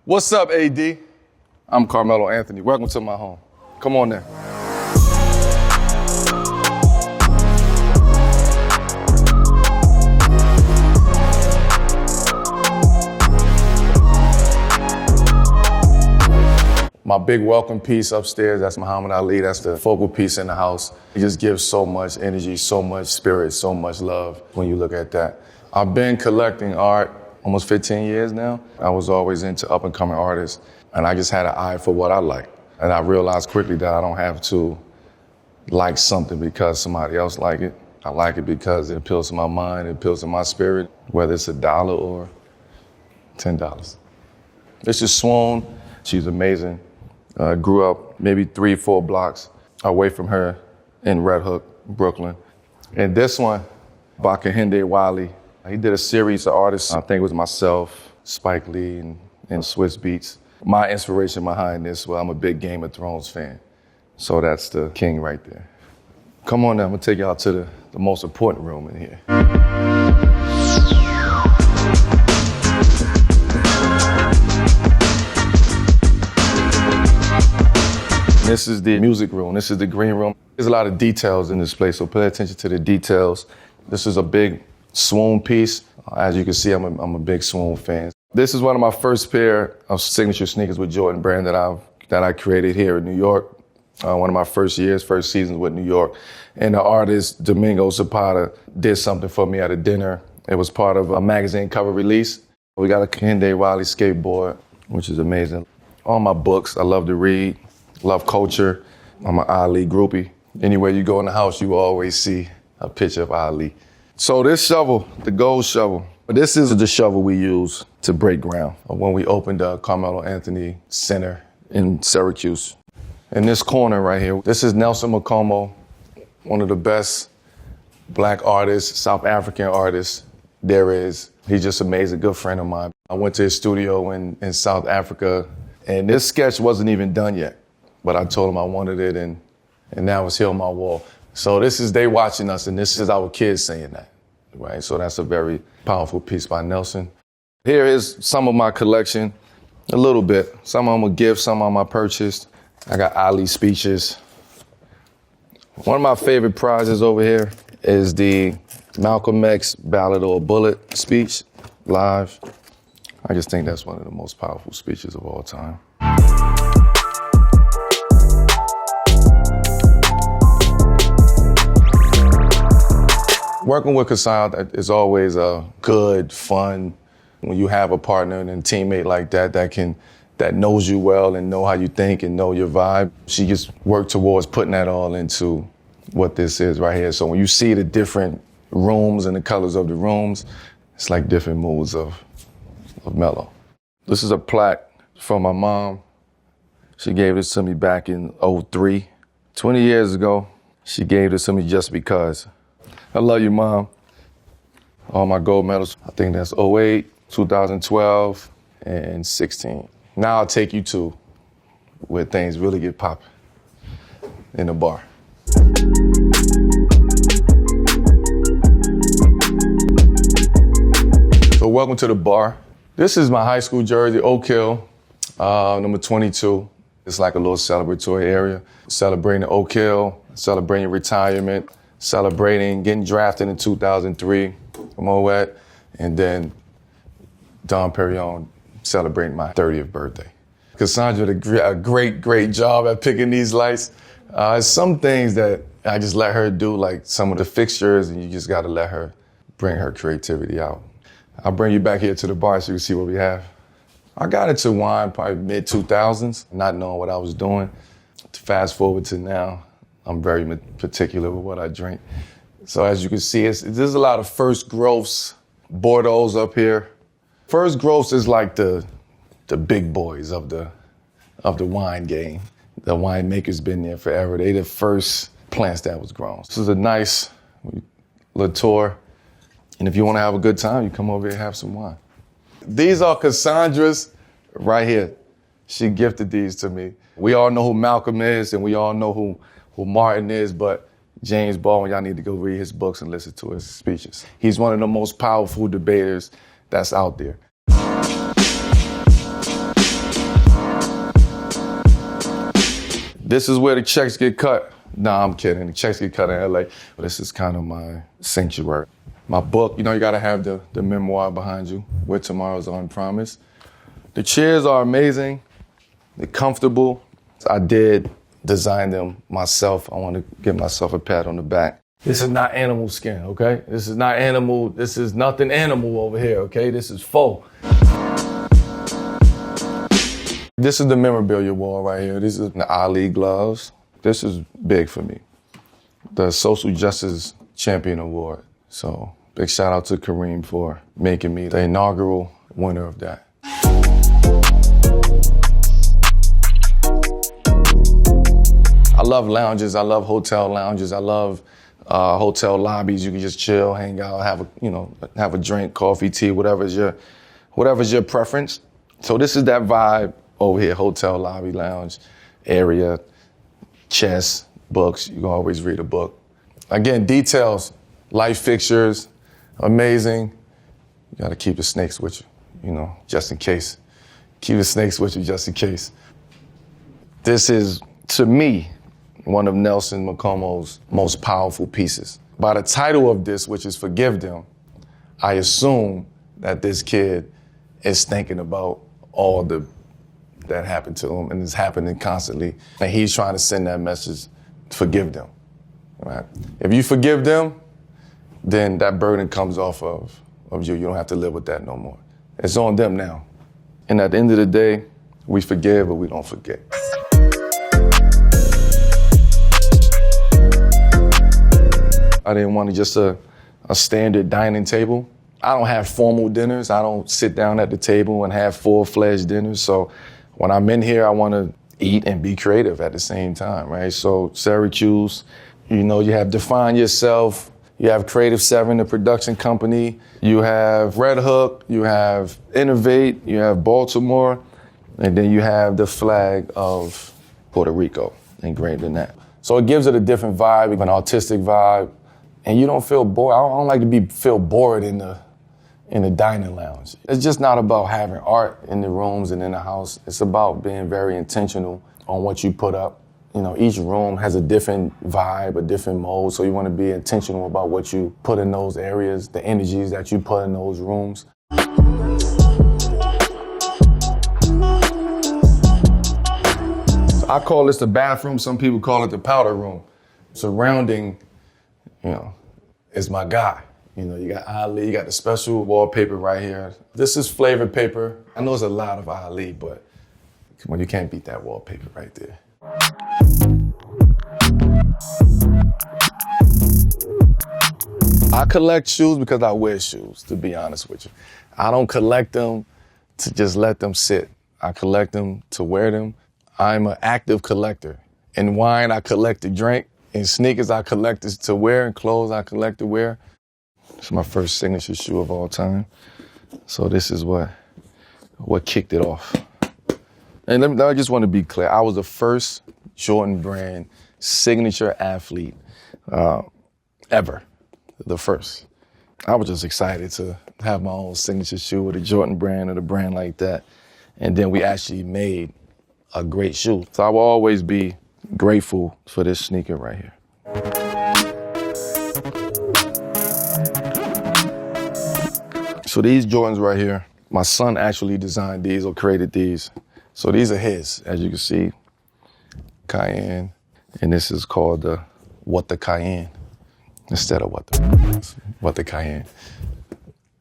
What's up, AD? I'm Carmelo Anthony. Welcome to my home. Come on now. My big welcome piece upstairs, that's Muhammad Ali. That's the focal piece in the house. It just gives so much energy, so much spirit, so much love when you look at that. I've been collecting art almost 15 years now. I was always into up-and-coming artists, and I just had an eye for what I like. And I realized quickly that I don't have to like something because somebody else like it. I like it because it appeals to my mind, it appeals to my spirit, whether it's $1 or $10. This is Swoon. She's amazing. Grew up maybe 3-4 blocks away from her in Red Hook, Brooklyn. And this one, by Kehinde Wiley, he did a series of artists. I think it was myself, Spike Lee, and Swiss Beats. My inspiration behind this, well, I'm a big Game of Thrones fan. So that's the king right there. Come on now, I'm gonna take y'all to the most important room in here. This is the music room. This is the green room. There's a lot of details in this place, so pay attention to the details. This is a big Swoon piece. As you can see, I'm a big Swoon fan. This is one of my first pair of signature sneakers with Jordan Brand that I created here in New York. One of my first seasons with New York. And the artist, Domingo Zapata, did something for me at a dinner. It was part of a magazine cover release. We got a Kehinde Wiley skateboard, which is amazing. All my books, I love to read. Love culture. I'm an Ali groupie. Anywhere you go in the house, you will always see a picture of Ali. So this shovel, the gold shovel, this is the shovel we use to break ground when we opened the Carmelo Anthony Center in Syracuse. In this corner right here, this is Nelson Macomo, one of the best black artists, South African artists there is. He's just amazing, good friend of mine. I went to his studio in South Africa, and this sketch wasn't even done yet. But I told him I wanted it, and now it's here on my wall. So this is they watching us, and this is our kids saying that, right? So that's a very powerful piece by Nelson. Here is some of my collection, a little bit. Some of them a gift, some of them I purchased. I got Ali speeches. One of my favorite prizes over here is the Malcolm X Ballad or Bullet speech, live. I just think that's one of the most powerful speeches of all time. Working with Kassan is always good, fun. When you have a partner and a teammate like that knows you well and know how you think and know your vibe, she just worked towards putting that all into what this is right here. So when you see the different rooms and the colors of the rooms, it's like different moods of Melo. This is a plaque from my mom. She gave this to me back in 2003. 20 years ago, she gave this to me just because. I love you, Mom. All my gold medals, I think that's 2008, 2012, and 16. Now I'll take you to where things really get popping, in the bar. So welcome to the bar. This is my high school jersey, Oak Hill, number 22. It's like a little celebratory area. Celebrating Oak Hill, celebrating retirement, celebrating getting drafted in 2003 from Moet, and then Dom Perignon celebrating my 30th birthday. Cassandra did a great job at picking these lights. Some things that I just let her do, like some of the fixtures, and you just gotta let her bring her creativity out. I'll bring you back here to the bar so you can see what we have. I got into wine probably mid-2000s, not knowing what I was doing. Fast forward to now, I'm very particular with what I drink. So as you can see, there's a lot of First Growths, Bordeaux's up here. First Growths is like the big boys of the wine game. The winemaker's been there forever. They the first plants that was grown. This is a nice Latour. And if you want to have a good time, you come over here and have some wine. These are Cassandra's right here. She gifted these to me. We all know who Malcolm is and we all know who Martin is, but James Baldwin, y'all need to go read his books and listen to his speeches. He's one of the most powerful debaters that's out there. This is where the checks get cut. Nah, I'm kidding. The checks get cut in LA. But this is kind of my sanctuary. My book, you gotta have the memoir behind you, Where Tomorrow's Unpromised. The chairs are amazing. They're comfortable. I did design them myself. I want to give myself a pat on the back. This is not animal skin, okay? This is not animal. This is nothing animal over here, okay? This is faux. This is the memorabilia wall right here. This is the Ali gloves. This is big for me. The Social Justice Champion Award. So big shout out to Kareem for making me the inaugural winner of that. I love lounges. I love hotel lounges. I love hotel lobbies. You can just chill, hang out, have a drink, coffee, tea, whatever's your preference. So this is that vibe over here, hotel lobby lounge area, chess, books. You can always read a book. Again, details, light fixtures, amazing. You gotta keep the snakes with you, just in case. Keep the snakes with you just in case. This is, to me, one of Nelson McComo's most powerful pieces. By the title of this, which is Forgive Them, I assume that this kid is thinking about all that happened to him and is happening constantly. And he's trying to send that message, forgive them, right? If you forgive them, then that burden comes off of you. You don't have to live with that no more. It's on them now. And at the end of the day, we forgive, but we don't forget. I didn't want just a standard dining table. I don't have formal dinners. I don't sit down at the table and have full-fledged dinners. So when I'm in here, I want to eat and be creative at the same time, right? So Syracuse, you have Define Yourself. You have Creative 7, the production company. You have Red Hook. You have Innovate. You have Baltimore. And then you have the flag of Puerto Rico engraved in that. So it gives it a different vibe, an artistic vibe. And you don't feel bored. I don't like to feel bored in the dining lounge. It's just not about having art in the rooms and in the house. It's about being very intentional on what you put up. Each room has a different vibe, a different mode. So you want to be intentional about what you put in those areas, the energies that you put in those rooms. So I call this the bathroom. Some people call it the powder room. Surrounding, is my guy. You got Ali, you got the special wallpaper right here. This is flavored paper. I know it's a lot of Ali, but come on, you can't beat that wallpaper right there. I collect shoes because I wear shoes, to be honest with you. I don't collect them to just let them sit. I collect them to wear them. I'm an active collector. In wine, I collect to drink. In sneakers, I collect to wear. In clothes, I collect to wear. It's my first signature shoe of all time. So this is what kicked it off. And I just want to be clear. I was the first Jordan brand signature athlete ever. The first. I was just excited to have my own signature shoe with a Jordan brand or a brand like that. And then we actually made a great shoe. So I will always be grateful for this sneaker right here. So these Jordans right here, my son actually designed these or created these. So these are his, as you can see, Cayenne. And this is called the What the Cayenne instead of What the Cayenne.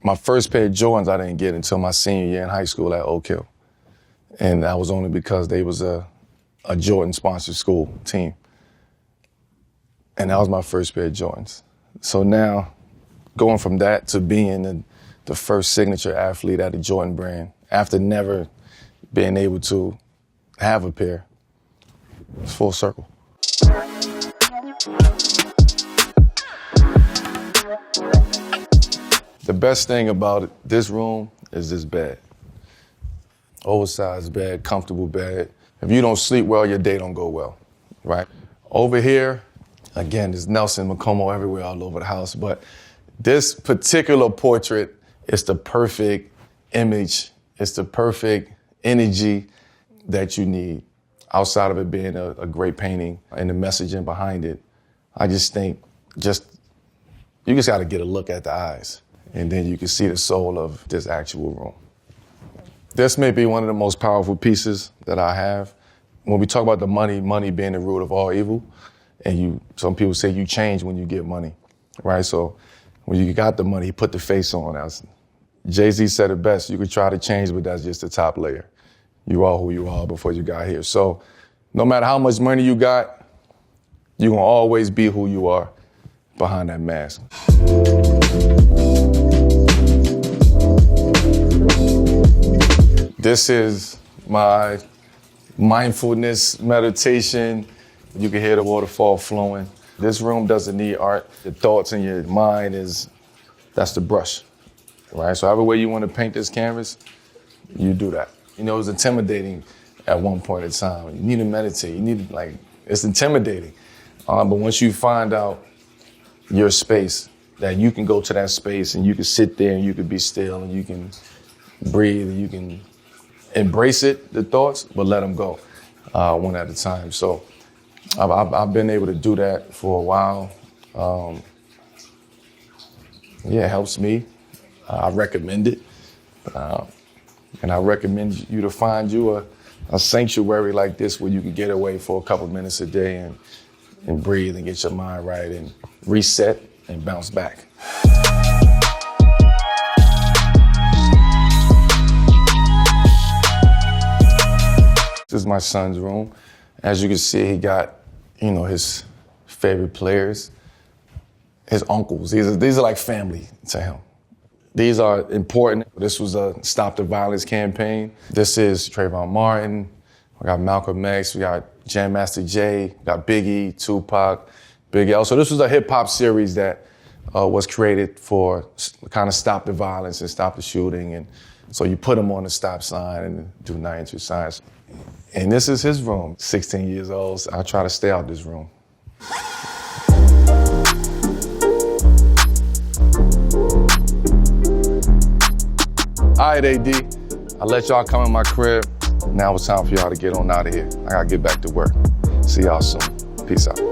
My first pair of Jordans I didn't get until my senior year in high school at Oak Hill. And that was only because they was a Jordan-sponsored school team. And that was my first pair of Jordans. So now, going from that to being the first signature athlete at the Jordan brand, after never being able to have a pair, it's full circle. The best thing about this room is this bed. Oversized bed, comfortable bed. If you don't sleep well, your day don't go well, right? Over here, again, there's Nelson McComo everywhere all over the house, but this particular portrait is the perfect image. It's the perfect energy that you need. outside of it being a great painting and the messaging behind it, I just think you just got to get a look at the eyes, and then you can see the soul of this actual room. This may be one of the most powerful pieces that I have. When we talk about the money being the root of all evil, and some people say you change when you get money, right? So when you got the money, you put the face on. Jay-Z said it best, you could try to change, but that's just the top layer. You are who you are before you got here. So no matter how much money you got, you're gonna always be who you are behind that mask. This is my mindfulness meditation. You can hear the waterfall flowing. This room doesn't need art. The thoughts in your mind that's the brush, right? So however way you want to paint this canvas, you do that. You know, it was intimidating at one point in time. You need to meditate. It's intimidating. But once you find out your space, that you can go to that space and you can sit there and you can be still and you can breathe and you can embrace it, the thoughts, but let them go one at a time. So I've been able to do that for a while. It helps me. I recommend it. And I recommend you to find you a sanctuary like this where you can get away for a couple minutes a day and breathe and get your mind right and reset and bounce back. This is my son's room. As you can see, he got, his favorite players, his uncles. These are like family to him. These are important. This was a Stop the Violence campaign. This is Trayvon Martin. We got Malcolm X. We got Jam Master Jay. We got Biggie, Tupac, Big L. So this was a hip hop series that was created for kind of stop the violence and stop the shooting. And so you put them on the stop sign and do 92 signs. And this is his room. 16 years old. So I try to stay out this room. All right, AD, I let y'all come in my crib. Now it's time for y'all to get on out of here. I gotta get back to work. See y'all soon. Peace out.